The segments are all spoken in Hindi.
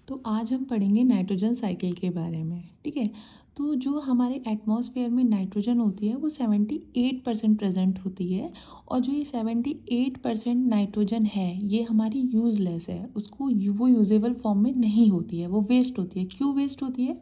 तो आज हम पढ़ेंगे नाइट्रोजन साइकिल के बारे में। ठीक है। तो जो हमारे एटमॉस्फेयर में नाइट्रोजन होती है वो 78% प्रेजेंट होती है। और जो ये 78% नाइट्रोजन है ये हमारी यूज़लेस है, उसको वो यूजेबल फॉर्म में नहीं होती है, वो वेस्ट होती है। क्यों वेस्ट होती है?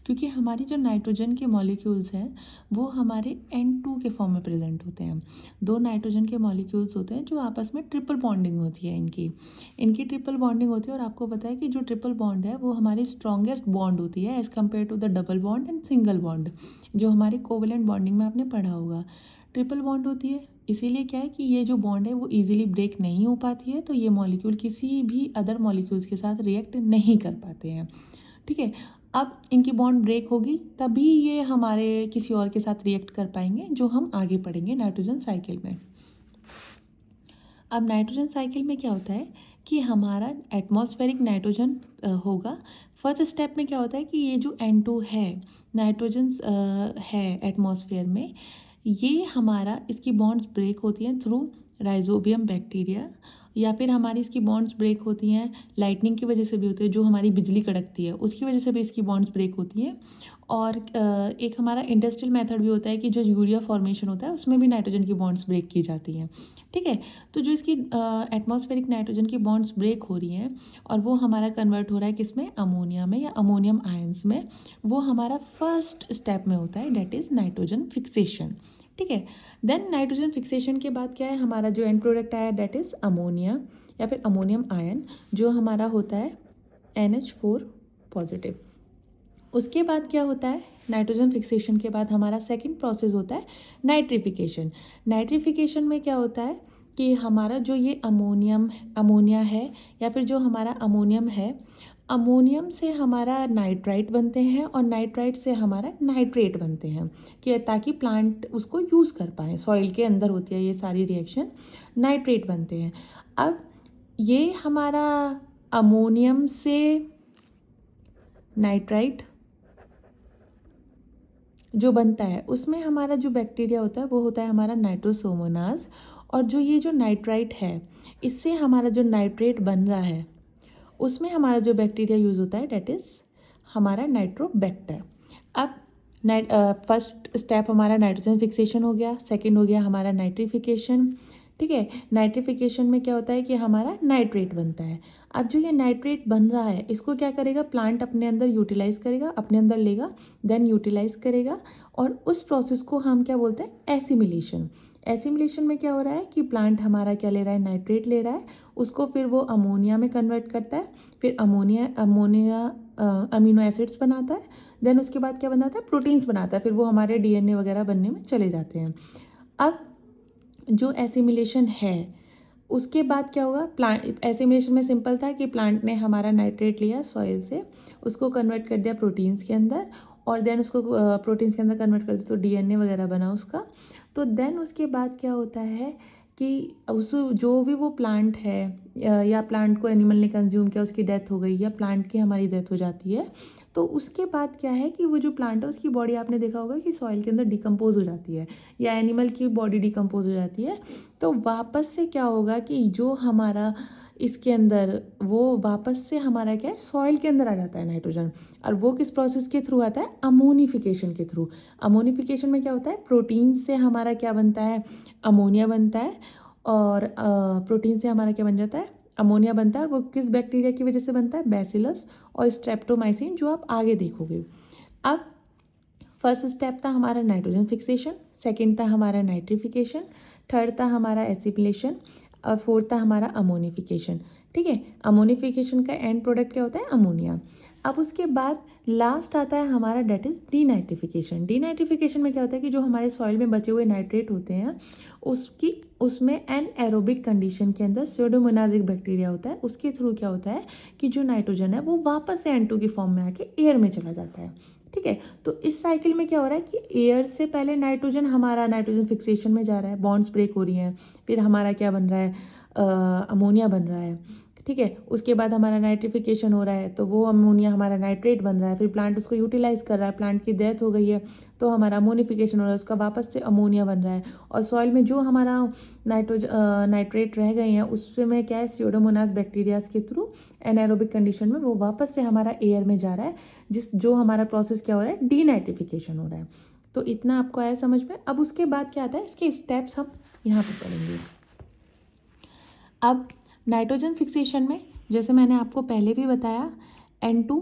क्योंकि हमारी जो नाइट्रोजन के मॉलिक्यूल्स हैं वो हमारे N2 के फॉर्म में प्रेजेंट होते हैं। दो नाइट्रोजन के मॉलिक्यूल्स होते हैं जो आपस में ट्रिपल बॉन्डिंग होती है इनकी इनकी ट्रिपल बॉन्डिंग होती है। और आपको पता है कि जो ट्रिपल बॉन्ड है वो हमारी स्ट्रॉन्गेस्ट बॉन्ड होती है as compare to the double bond and single bond, जो हमारी कोवेलेंट बॉन्डिंग में आपने पढ़ा होगा। ट्रिपल बॉन्ड होती है, इसीलिए क्या है कि ये जो बॉन्ड है वो इजीली ब्रेक नहीं हो पाती है, तो ये मॉलिक्यूल किसी भी अदर मॉलिक्यूल्स के साथ रिएक्ट नहीं कर पाते हैं। ठीक है। अब इनकी बॉन्ड ब्रेक होगी तभी ये हमारे किसी और के साथ रिएक्ट कर पाएंगे, जो हम आगे पढ़ेंगे नाइट्रोजन साइकिल में। अब नाइट्रोजन साइकिल में क्या होता है कि हमारा एटमॉस्फेरिक नाइट्रोजन होगा। फर्स्ट स्टेप में क्या होता है कि ये जो N2 है, नाइट्रोजन है एटमॉस्फेयर में, ये हमारा इसकी बॉन्ड्स ब्रेक होती हैं थ्रू राइजोबियम बैक्टीरिया, या फिर हमारी इसकी बॉन्ड्स ब्रेक होती हैं लाइटनिंग की वजह से भी होती है, जो हमारी बिजली कड़कती है उसकी वजह से भी इसकी बॉन्ड्स ब्रेक होती हैं। और एक हमारा इंडस्ट्रियल मेथड भी होता है कि जो यूरिया फॉर्मेशन होता है उसमें भी नाइट्रोजन की बॉन्ड्स ब्रेक की जाती हैं। ठीक है। तो जो इसकी एटमॉस्फेरिक नाइट्रोजन की बॉन्ड्स ब्रेक हो रही हैं और वो हमारा कन्वर्ट हो रहा है किसमें, अमोनिया में या अमोनियम आयंस में, वो हमारा फर्स्ट स्टेप में होता है, डेट इज़ नाइट्रोजन फिक्सेशन। ठीक है। देन नाइट्रोजन फिक्सेशन के बाद क्या है, हमारा जो एंड प्रोडक्ट आया डेट इज़ अमोनिया या फिर अमोनियम आयन, जो हमारा होता है NH4 पॉजिटिव। उसके बाद क्या होता है, नाइट्रोजन फिक्सेशन के बाद हमारा सेकंड प्रोसेस होता है नाइट्रिफिकेशन। नाइट्रिफिकेशन में क्या होता है कि हमारा जो ये अमोनिया है या फिर जो हमारा अमोनियम है, अमोनियम से हमारा नाइट्राइट बनते हैं और नाइट्राइट से हमारा नाइट्रेट बनते हैं, कि ताकि प्लांट उसको यूज़ कर पाएँ। सॉइल के अंदर होती है ये सारी रिएक्शन, नाइट्रेट बनते हैं। अब ये हमारा अमोनियम से नाइट्राइट जो बनता है उसमें हमारा जो बैक्टीरिया होता है वो होता है हमारा नाइट्रोसोमोनास। और जो ये जो नाइट्राइट है, इससे हमारा जो नाइट्रेट बन रहा है उसमें हमारा जो बैक्टीरिया यूज़ होता है डेट इज़ हमारा नाइट्रोबैक्टर। अब फर्स्ट स्टेप हमारा नाइट्रोजन फिक्सेशन हो गया, सेकंड हो गया हमारा नाइट्रिफिकेशन। ठीक है। नाइट्रिफिकेशन में क्या होता है कि हमारा नाइट्रेट बनता है। अब जो ये नाइट्रेट बन रहा है इसको क्या करेगा, प्लांट अपने अंदर यूटिलाइज करेगा, अपने अंदर लेगा, देन यूटिलाइज करेगा। और उस प्रोसेस को हम क्या बोलते हैं, एसिमिलेशन। एसिमिलेशन में क्या हो रहा है कि प्लांट हमारा क्या ले रहा है, नाइट्रेट ले रहा है, उसको फिर वो अमोनिया में कन्वर्ट करता है, फिर अमोनिया अमीनो एसिड्स बनाता है, देन उसके बाद क्या बनाता है, प्रोटीन्स बनाता है, फिर वो हमारे DNA वगैरह बनने में चले जाते हैं। अब जो एसिमिलेशन है उसके बाद क्या होगा, प्लांट एसिमिलेशन में सिंपल था कि प्लांट ने हमारा नाइट्रेट लिया सॉइल से, उसको कन्वर्ट कर दिया प्रोटीन्स के अंदर, और देन उसको प्रोटीन्स के अंदर कन्वर्ट कर दिया तो DNA वगैरह बना उसका। तो देन उसके बाद क्या होता है कि उस जो भी वो प्लांट है या प्लांट को एनिमल ने कंज्यूम किया, उसकी डेथ हो गई या प्लांट की हमारी डेथ हो जाती है, तो उसके बाद क्या है कि वो जो प्लांट है उसकी बॉडी आपने देखा होगा कि सॉइल के अंदर डिकम्पोज हो जाती है, या एनिमल की बॉडी डिकम्पोज हो जाती है। तो वापस से क्या होगा कि जो हमारा इसके अंदर वो वापस से हमारा क्या है, सॉइल के अंदर आ जाता है नाइट्रोजन। और वो किस प्रोसेस के थ्रू आता है, अमोनिफिकेशन के थ्रू। अमोनिफिकेशन में क्या होता है, प्रोटीन से हमारा क्या बनता है, अमोनिया बनता है। और प्रोटीन से हमारा क्या बन जाता है, अमोनिया बनता है। और वो किस बैक्टीरिया की वजह से बनता है, बैसिलस और स्ट्रेप्टोमाइसिन, जो आप आगे देखोगे। अब फर्स्ट स्टेप था हमारा नाइट्रोजन फिक्सेशन, सेकंड था हमारा नाइट्रिफिकेशन, थर्ड था हमारा एसिमिलेशन, और फोर्थ था हमारा अमोनिफिकेशन। ठीक है। अमोनिफिकेशन का एंड प्रोडक्ट क्या होता है, अमोनिया। अब उसके बाद लास्ट आता है हमारा डेट इज़ डीनाइट्रिफिकेशन। डीनाइट्रिफिकेशन में क्या होता है कि जो हमारे सॉइल में बचे हुए नाइट्रेट होते हैं उसमें एनएरोबिक कंडीशन के अंदर स्यूडोमोनाजिक बैक्टीरिया होता है, उसके थ्रू क्या होता है कि जो नाइट्रोजन है वो वापस से N2 की फॉर्म में आके एयर में चला जाता है। ठीक है। तो इस साइकिल में क्या हो रहा है कि एयर से पहले नाइट्रोजन हमारा नाइट्रोजन फिक्सेशन में जा रहा है, बॉन्ड्स ब्रेक हो रही हैं, फिर हमारा क्या बन रहा है, अमोनिया बन रहा है। ठीक है। उसके बाद हमारा नाइट्रिफिकेशन हो रहा है तो वो अमोनिया हमारा नाइट्रेट बन रहा है, फिर प्लांट उसको यूटिलाइज कर रहा है, प्लांट की डेथ हो गई है तो हमारा अमोनिफिकेशन हो रहा है, उसका वापस से अमोनिया बन रहा है। और सॉइल में जो हमारा नाइट्रेट रह गए हैं उससे में क्या है, स्यूडोमोनास बैक्टीरियाज के थ्रू एनाएरोबिक कंडीशन में वो वापस से हमारा एयर में जा रहा है, जो हमारा प्रोसेस क्या हो रहा है, डीनाइट्रिफिकेशन हो रहा है। तो इतना आपको आया समझ में। अब उसके बाद क्या आता है, इसके स्टेप्स हम यहाँ पर पढ़ेंगे। अब नाइट्रोजन फिक्सेशन में जैसे मैंने आपको पहले भी बताया, N2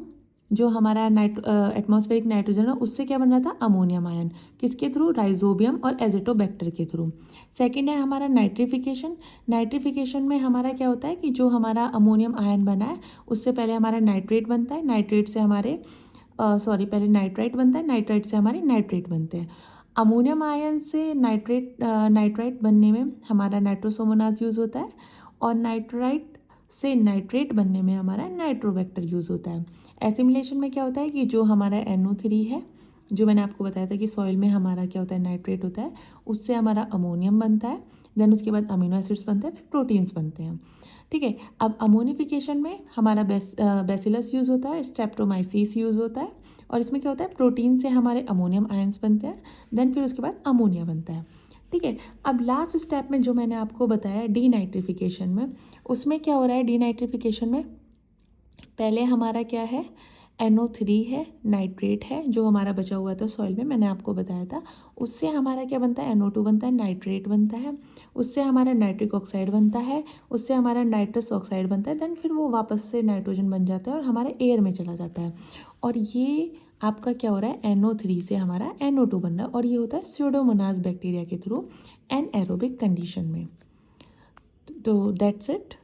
जो हमारा एटमॉस्फेरिक नाइट्रोजन है उससे क्या बन रहा था, अमोनियम आयन, किसके थ्रू, राइजोबियम और एजिटोबैक्टर के थ्रू। सेकंड है हमारा नाइट्रिफिकेशन। नाइट्रिफिकेशन में हमारा क्या होता है कि जो हमारा अमोनियम आयन बना है उससे पहले हमारा नाइट्रेट बनता है, नाइट्रेट से हमारे पहले नाइट्राइट बनता है, नाइट्राइट से हमारे नाइट्रेट बनते हैं। अमोनियम आयन से नाइट्राइट बनने में हमारा नाइट्रोसोमोनास यूज़ होता है और नाइट्राइट से नाइट्रेट बनने में हमारा नाइट्रोबैक्टर यूज़ होता है। एसिमिलेशन में क्या होता है कि जो हमारा NO3 है, जो मैंने आपको बताया था कि सॉइल में हमारा क्या होता है, नाइट्रेट होता है, उससे हमारा अमोनियम बनता है, देन उसके बाद अमीनो एसिड्स बनते हैं, फिर प्रोटीन्स बनते हैं। ठीक है। अब अमोनिफिकेशन में हमारा बेसिलस यूज़ होता है, स्ट्रेप्टोमाइसिस यूज़ होता है और इसमें क्या होता है, प्रोटीन से हमारे अमोनियम आयंस बनते हैं, देन फिर उसके बाद अमोनिया बनता है। ठीक है। अब लास्ट स्टेप में जो मैंने आपको बताया डीनाइट्रिफिकेशन में, उसमें क्या हो रहा है, डीनाइट्रिफिकेशन में पहले हमारा क्या है, NO3 है, नाइट्रेट है जो हमारा बचा हुआ था सॉइल में, मैंने आपको बताया था, उससे हमारा क्या बनता है, NO2 बनता है, नाइट्रेट बनता है, उससे हमारा नाइट्रिक ऑक्साइड बनता है, उससे हमारा नाइट्रस ऑक्साइड बनता है, देन फिर वो वापस से नाइट्रोजन बन जाता है और हमारे एयर में चला जाता है। और ये आपका क्या हो रहा है, NO3 से हमारा NO2 बन रहा है और ये होता है स्यूडोमोनास बैक्टीरिया के थ्रू एनएरोबिक कंडीशन में। तो दैट्स इट।